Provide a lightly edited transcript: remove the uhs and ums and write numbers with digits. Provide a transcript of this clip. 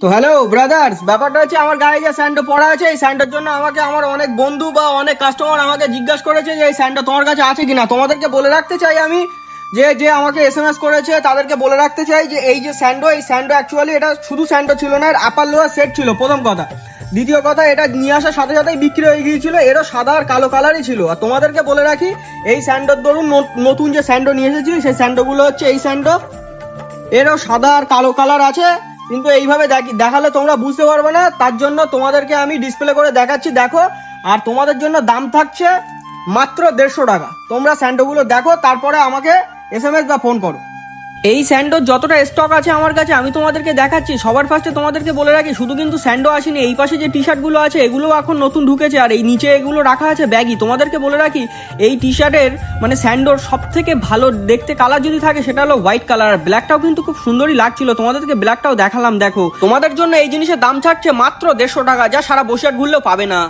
তো hello brothers, ব্যাপারটা হচ্ছে আমার গায়ে যে স্যান্ডো পড়া আছে, এই স্যান্ডোর জন্য আমাকে আমার অনেক বন্ধু বা অনেক কাস্টমার আমাকে জিজ্ঞাসা করেছে যে এই স্যান্ডো তোমার কাছে আছে কিনা। তোমাদেরকে বলে রাখতে চাই আমি যে যে আমাকে এসএমএস করেছে তাদেরকে বলে রাখতে চাই যে এই যে স্যান্ডো, এই স্যান্ডো অ্যাকচুয়ালি এটা শুধু স্যান্ডো ছিল না, এর আপার লোয়ার সেট ছিল প্রথম কথা। দ্বিতীয় কথা, এটা নিয়ে আসার সাথে সাথেই বিক্রি হয়ে গিয়েছিল, এরও সাদা আর কালো কালারই ছিল। আর তোমাদেরকে বলে রাখি, এই স্যান্ডোর ধরুন নতুন যে স্যান্ডো নিয়ে এসেছি সেই স্যান্ডোগুলো হচ্ছে এই স্যান্ডো, এরও সাদা আর কালো কালার আছে। কিন্তু এইভাবে দেখালে তোমরা বুঝতে পারবে না, তার জন্য তোমাদেরকে আমি ডিসপ্লে করে দেখাচ্ছি, দেখো। আর তোমাদের জন্য দাম থাকছে মাত্র 150 টাকা। তোমরা স্যান্ডোগুলো দেখো, তারপরে আমাকে এসএমএস বা ফোন করো। এই স্যান্ডোর যতটা স্টক আছে আমার কাছে আমি তোমাদেরকে দেখাচ্ছি। সবার ফার্স্টে তোমাদেরকে বলে রাখি, শুধু কিন্তু স্যান্ডো আসেনি, এই পাশে যে টি শার্টগুলো আছে এগুলো এখন নতুন ঢুকেছে, আর এই নিচে এগুলো রাখা আছে ব্যাগি। তোমাদেরকে বলে রাখি, এই টি শার্টের মানে স্যান্ডোর সব থেকে ভালো দেখতে কালার যদি থাকে সেটা হলো হোয়াইট কালার। আর ব্ল্যাকটাও কিন্তু খুব সুন্দরই লাগছিল, তোমাদেরকে ব্ল্যাকটাও দেখালাম। দেখো, তোমাদের জন্য এই জিনিসের দাম থাকছে মাত্র 150 টাকা, যা সারা বসিরহাট ঘুরলেও পাবে না।